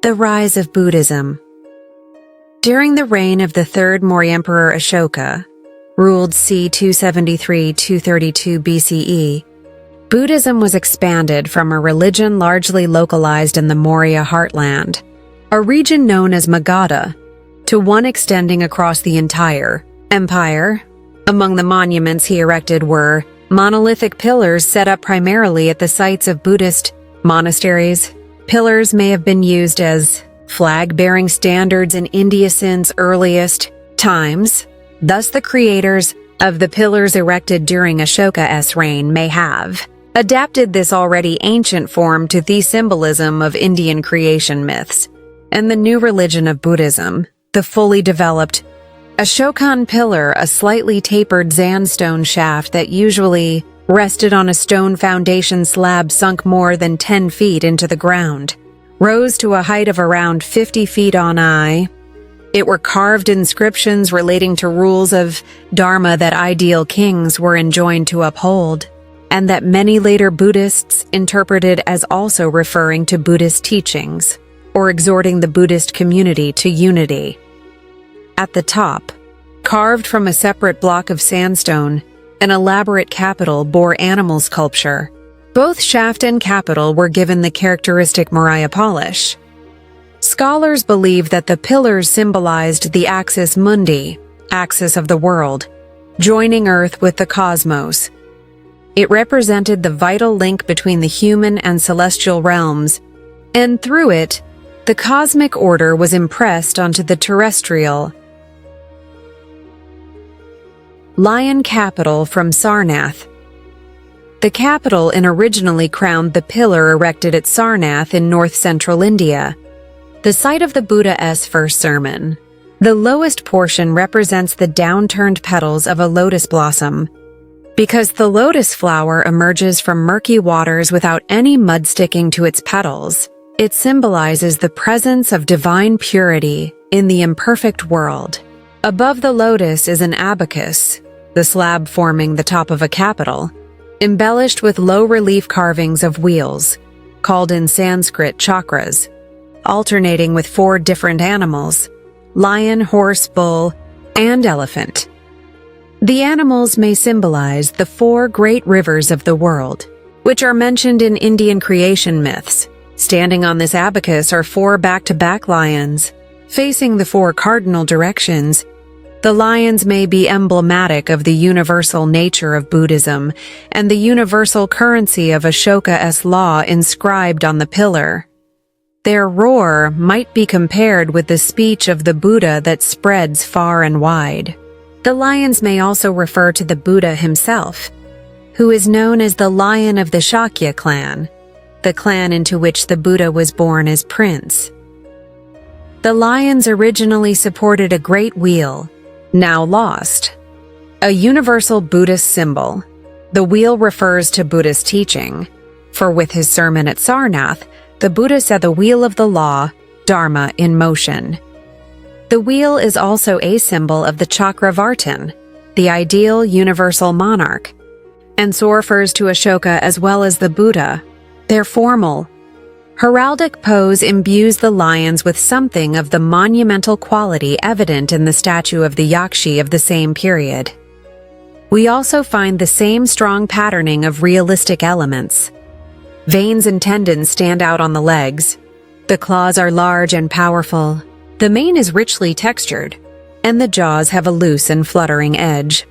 The rise of Buddhism. During the reign of the third Maurya Emperor Ashoka, ruled c. 273–232 BCE, Buddhism was expanded from a religion largely localized in the Maurya heartland, a region known as Magadha, to one extending across the entire empire. Among the monuments he erected were monolithic pillars set up primarily at the sites of Buddhist monasteries. Pillars may have been used as flag-bearing standards in India since earliest times. Thus, the creators of the pillars erected during Ashoka's reign may have adapted this already ancient form to the symbolism of Indian creation myths and the new religion of Buddhism. The fully developed Ashokan pillar, a slightly tapered sandstone shaft that usually rested on a stone foundation slab sunk more than 10 feet into the ground, rose to a height of around 50 feet on high. It were carved inscriptions relating to rules of Dharma that ideal kings were enjoined to uphold, and that many later Buddhists interpreted as also referring to Buddhist teachings, or exhorting the Buddhist community to unity. At the top, carved from a separate block of sandstone, an elaborate capital bore animal sculpture. Both shaft and capital were given the characteristic Maurya polish. Scholars believe that the pillars symbolized the axis mundi, axis of the world, joining Earth with the cosmos. It represented the vital link between the human and celestial realms, and through it, the cosmic order was impressed onto the terrestrial. Lion capital from Sarnath. The capital originally crowned the pillar erected at Sarnath in north-central India, the site of the Buddha's first sermon. The lowest portion represents the downturned petals of a lotus blossom. Because the lotus flower emerges from murky waters without any mud sticking to its petals, it symbolizes the presence of divine purity in the imperfect world. Above the lotus is an abacus, the slab forming the top of a capital, embellished with low-relief carvings of wheels, called in Sanskrit chakras, alternating with 4 different animals: lion, horse, bull, and elephant. The animals may symbolize the 4 great rivers of the world, which are mentioned in Indian creation myths. Standing on this abacus are 4 back-to-back lions, facing the 4 cardinal directions. The lions may be emblematic of the universal nature of Buddhism and the universal currency of Ashoka's law inscribed on the pillar. Their roar might be compared with the speech of the Buddha that spreads far and wide. The lions may also refer to the Buddha himself, who is known as the Lion of the Shakya clan, the clan into which the Buddha was born as prince. The lions originally supported a great wheel, now lost, a universal Buddhist symbol. The wheel refers to Buddhist teaching, for with his sermon at Sarnath, the Buddha set the wheel of the law, Dharma, in motion. The wheel is also a symbol of the Chakravartin, the ideal universal monarch, and so refers to Ashoka as well as the Buddha. Their formal, heraldic pose imbues the lions with something of the monumental quality evident in the statue of the Yakshi of the same period. We also find the same strong patterning of realistic elements. Veins and tendons stand out on the legs. The claws are large and powerful. The mane is richly textured, and the jaws have a loose and fluttering edge.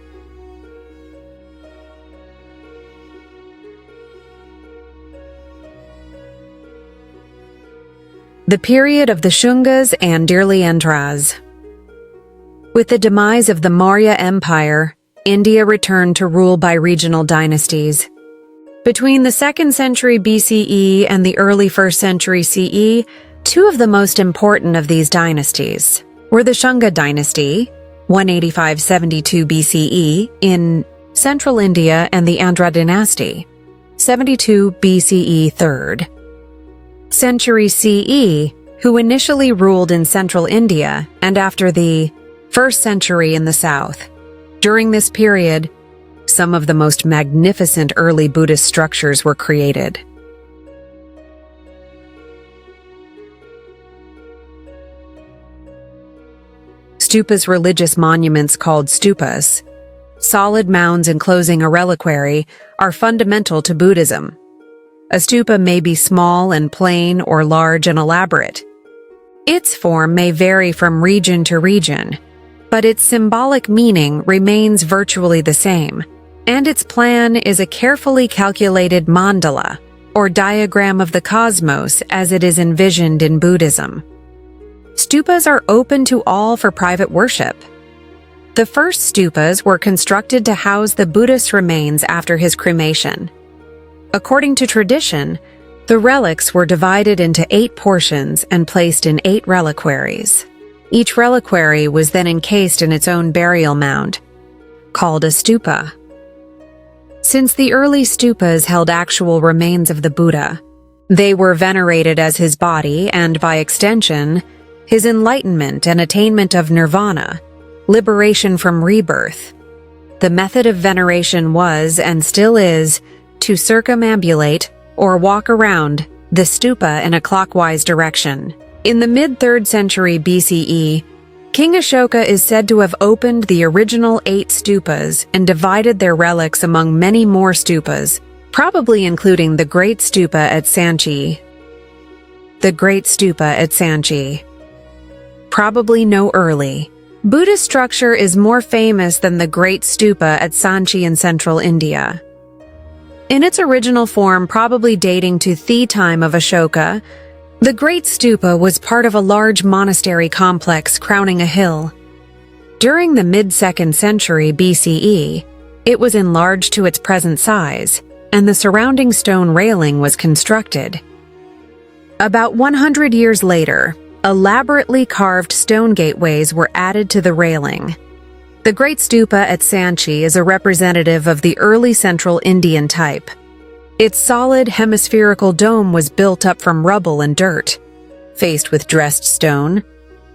The period of the Shungas and Dirlyendras. With the demise of the Maurya Empire, India returned to rule by regional dynasties. Between the 2nd century BCE and the early 1st century CE, 2 of the most important of these dynasties were the Shunga dynasty, 185–72 BCE, in central India, and the Andhra dynasty, 72 BCE 3rd century CE, who initially ruled in central India and after the 1st century in the south. During this period, some of the most magnificent early Buddhist structures were created. stupas, religious monuments called stupas, solid mounds enclosing a reliquary, are fundamental to Buddhism. A stupa may be small and plain or large and elaborate. Its form may vary from region to region, but its symbolic meaning remains virtually the same, and its plan is a carefully calculated mandala, or diagram of the cosmos as it is envisioned in Buddhism. Stupas are open to all for private worship. The first stupas were constructed to house the Buddhist's remains after his cremation. According to tradition, the relics were divided into 8 portions and placed in 8 reliquaries. Each reliquary was then encased in its own burial mound, called a stupa. Since the early stupas held actual remains of the Buddha, they were venerated as his body and, by extension, his enlightenment and attainment of nirvana, liberation from rebirth. The method of veneration was, and still is, to circumambulate, or walk around, the stupa in a clockwise direction. In the mid-3rd century BCE, King Ashoka is said to have opened the original 8 stupas and divided their relics among many more stupas, probably including the Great Stupa at Sanchi. The Great Stupa at Sanchi. Probably no early Buddhist structure is more famous than the Great Stupa at Sanchi in central India. In its original form, probably dating to the time of Ashoka, the Great Stupa was part of a large monastery complex crowning a hill. During the mid-2nd century BCE, it was enlarged to its present size, and the surrounding stone railing was constructed. About 100 years later, elaborately carved stone gateways were added to the railing. The Great Stupa at Sanchi is a representative of the early Central Indian type. Its solid hemispherical dome was built up from rubble and dirt, faced with dressed stone,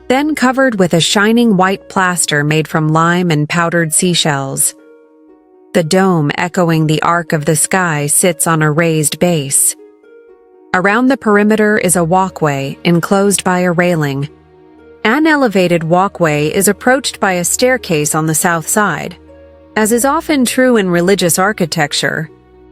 then covered with a shining white plaster made from lime and powdered seashells. The dome, echoing the arc of the sky, sits on a raised base. Around the perimeter is a walkway enclosed by a railing. An elevated walkway is approached by a staircase on the south side. As is often true in religious architecture,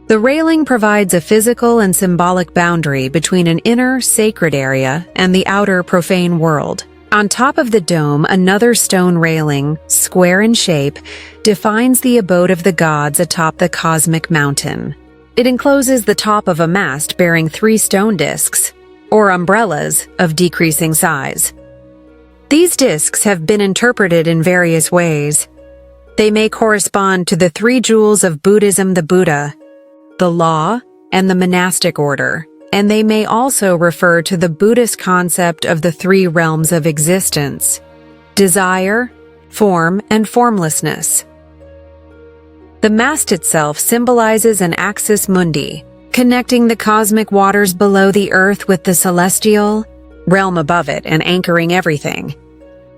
the railing provides a physical and symbolic boundary between an inner, sacred area and the outer, profane world. On top of the dome, another stone railing, square in shape, defines the abode of the gods atop the cosmic mountain. It encloses the top of a mast bearing 3 stone discs, or umbrellas, of decreasing size. These discs have been interpreted in various ways. They may correspond to the 3 jewels of Buddhism: the Buddha, the law, and the monastic order, and they may also refer to the Buddhist concept of the 3 realms of existence: desire, form, and formlessness. The mast itself symbolizes an axis mundi, connecting the cosmic waters below the earth with the celestial realm above it and anchoring everything.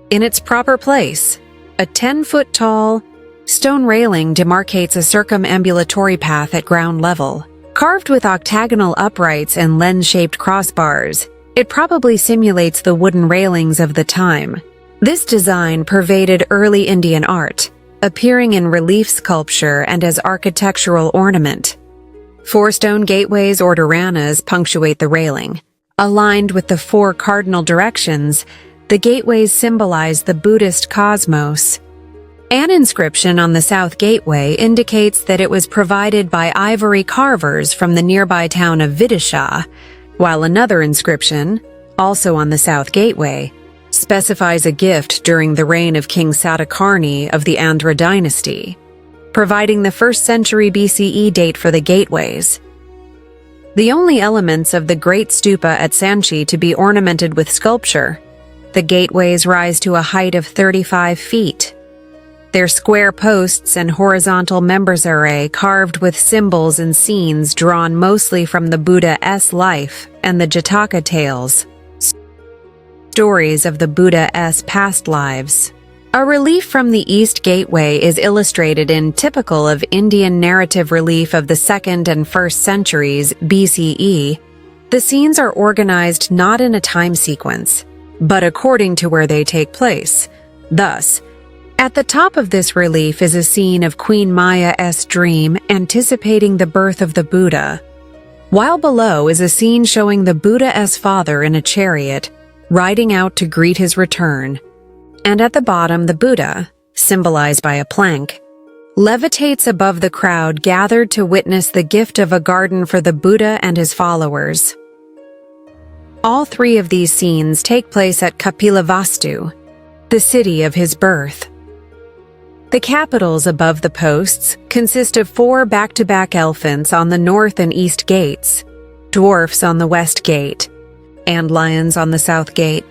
In its proper place, a 10-foot-tall stone railing demarcates a circumambulatory path at ground level. Carved with octagonal uprights and lens-shaped crossbars, it probably simulates the wooden railings of the time. This design pervaded early Indian art, appearing in relief sculpture and as architectural ornament. 4 stone gateways or dharanas punctuate the railing. Aligned with the 4 cardinal directions, the gateways symbolize the Buddhist cosmos. An inscription on the south gateway indicates that it was provided by ivory carvers from the nearby town of Vidisha, while another inscription, also on the south gateway, specifies a gift during the reign of King Satakarni of the Andhra dynasty, providing the 1st century BCE date for the gateways. The only elements of the Great Stupa at Sanchi to be ornamented with sculpture, the gateways rise to a height of 35 feet. Their square posts and horizontal members array carved with symbols and scenes drawn mostly from the Buddha's life and the Jataka tales, stories of the Buddha's past lives. A relief from the East Gateway is illustrated in typical of Indian narrative relief of the 2nd and 1st centuries BCE. The scenes are organized not in a time sequence, but according to where they take place, Thus, at the top of this relief is a scene of Queen Maya's dream anticipating the birth of the Buddha, while below is a scene showing the Buddha's father in a chariot, riding out to greet his return, and at the bottom the Buddha, symbolized by a plank, levitates above the crowd gathered to witness the gift of a garden for the Buddha and his followers. All three of these scenes take place at Kapilavastu, the city of his birth. The capitals above the posts consist of 4 back-to-back elephants on the north and east gates, dwarfs on the west gate, and lions on the south gate.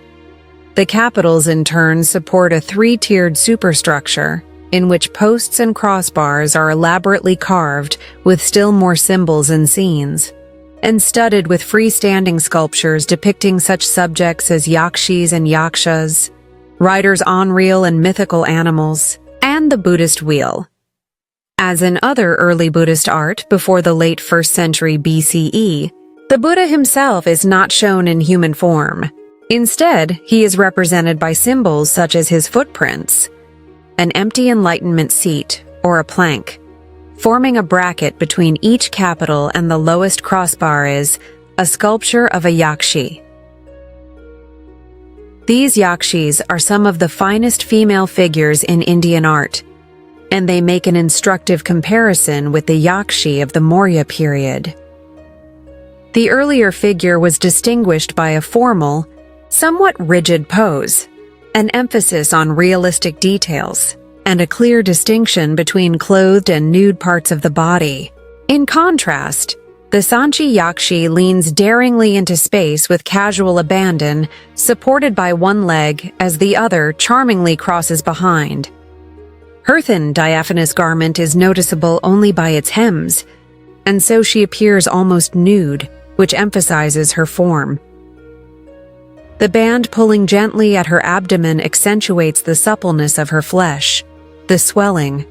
The capitals in turn support a 3-tiered superstructure in which posts and crossbars are elaborately carved with still more symbols and scenes, and studded with freestanding sculptures depicting such subjects as yakshis and yakshas, riders on real and mythical animals, and the Buddhist wheel. As in other early Buddhist art before the late 1st century BCE, the Buddha himself is not shown in human form. Instead, he is represented by symbols such as his footprints, an empty enlightenment seat, or a plank. Forming a bracket between each capital and the lowest crossbar is a sculpture of a yakshi. These yakshis are some of the finest female figures in Indian art, and they make an instructive comparison with the yakshi of the Maurya period. The earlier figure was distinguished by a formal, somewhat rigid pose, an emphasis on realistic details, and a clear distinction between clothed and nude parts of the body. In contrast, the Sanchi Yakshi leans daringly into space with casual abandon, supported by one leg as the other charmingly crosses behind. Her thin diaphanous garment is noticeable only by its hems, and so she appears almost nude, which emphasizes her form. The band pulling gently at her abdomen accentuates the suppleness of her flesh. The swelling,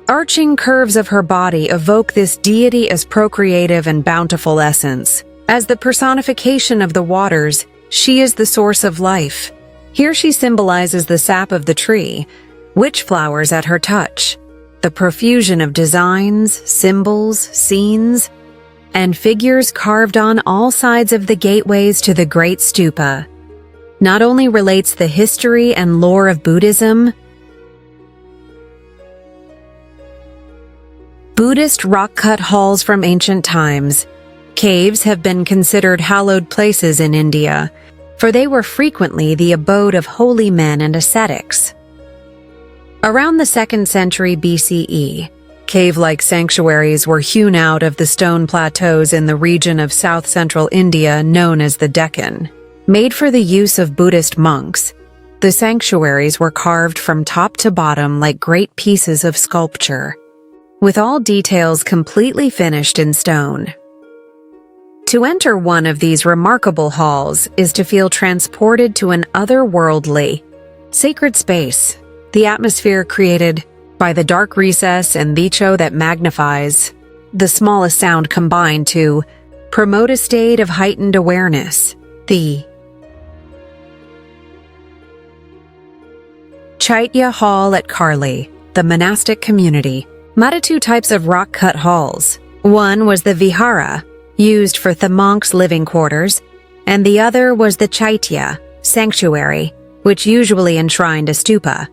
arching curves of her body evoke this deity as procreative and bountiful essence. As the personification of the waters, she is the source of life. Here she symbolizes the sap of the tree, which flowers at her touch. The profusion of designs, symbols, scenes, and figures carved on all sides of the gateways to the Great Stupa not only relates the history and lore of Buddhism. Buddhist rock-cut halls from ancient times. Caves have been considered hallowed places in India, for they were frequently the abode of holy men and ascetics. Around the 2nd century BCE, cave-like sanctuaries were hewn out of the stone plateaus in the region of south-central India known as the Deccan. Made for the use of Buddhist monks, the sanctuaries were carved from top to bottom like great pieces of sculpture, with all details completely finished in stone. To enter one of these remarkable halls is to feel transported to an otherworldly, sacred space, the atmosphere created by the dark recess and dicho that magnifies, the smallest sound combined to promote a state of heightened awareness. The Chaitya Hall at Karli, the monastic community, had 2 types of rock-cut halls. One was the vihara, used for the monks' living quarters, and the other was the chaitya, sanctuary, which usually enshrined a stupa.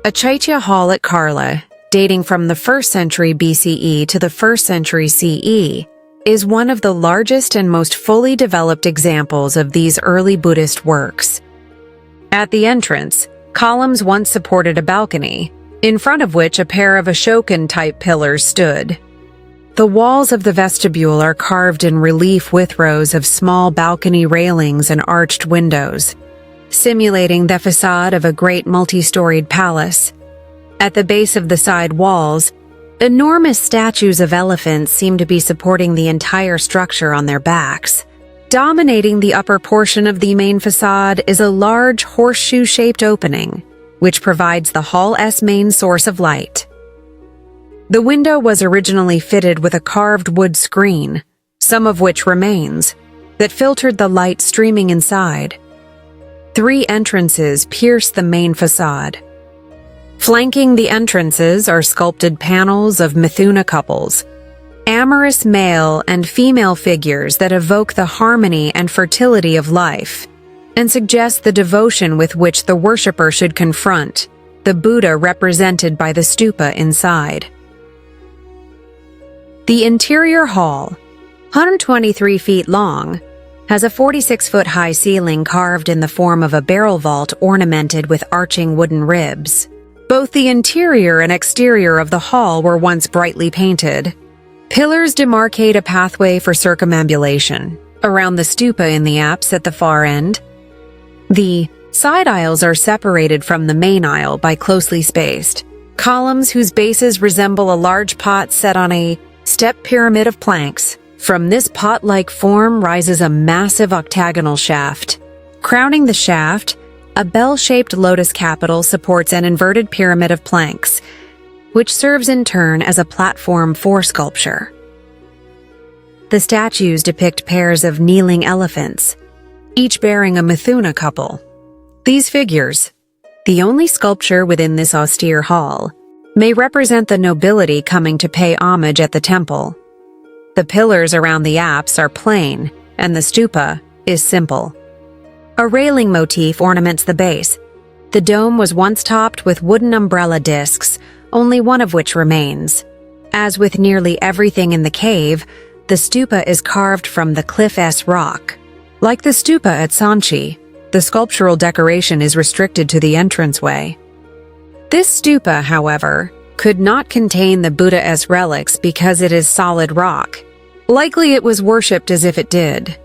A chaitya hall at Karla, dating from the 1st century BCE to the 1st century CE, is one of the largest and most fully developed examples of these early Buddhist works. At the entrance, columns once supported a balcony, in front of which a pair of Ashokan-type pillars stood. The walls of the vestibule are carved in relief with rows of small balcony railings and arched windows, simulating the facade of a great multi-storied palace. At the base of the side walls, enormous statues of elephants seem to be supporting the entire structure on their backs. Dominating the upper portion of the main facade is a large horseshoe-shaped opening, which provides the hall's main source of light. The window was originally fitted with a carved wood screen, some of which remains, that filtered the light streaming inside. 3 entrances pierce the main facade. Flanking the entrances are sculpted panels of Mithuna couples, amorous male and female figures that evoke the harmony and fertility of life, and suggest the devotion with which the worshipper should confront the Buddha represented by the stupa inside. The interior hall, 123 feet long, has a 46-foot-high ceiling carved in the form of a barrel vault ornamented with arching wooden ribs. Both the interior and exterior of the hall were once brightly painted. Pillars demarcate a pathway for circumambulation around the stupa in the apse at the far end. The side aisles are separated from the main aisle by closely spaced columns whose bases resemble a large pot set on a step pyramid of planks. From this pot-like form rises a massive octagonal shaft. Crowning the shaft, a bell-shaped lotus capital supports an inverted pyramid of planks, which serves in turn as a platform for sculpture. The statues depict pairs of kneeling elephants, each bearing a Mithuna couple. These figures, the only sculpture within this austere hall, may represent the nobility coming to pay homage at the temple. The pillars around the apse are plain, and the stupa is simple. A railing motif ornaments the base. The dome was once topped with wooden umbrella discs, only one of which remains. As with nearly everything in the cave, the stupa is carved from the cliff-S rock. Like the stupa at Sanchi, the sculptural decoration is restricted to the entranceway. This stupa, however, could not contain the Buddha-S relics because it is solid rock. Likely it was worshipped as if it did.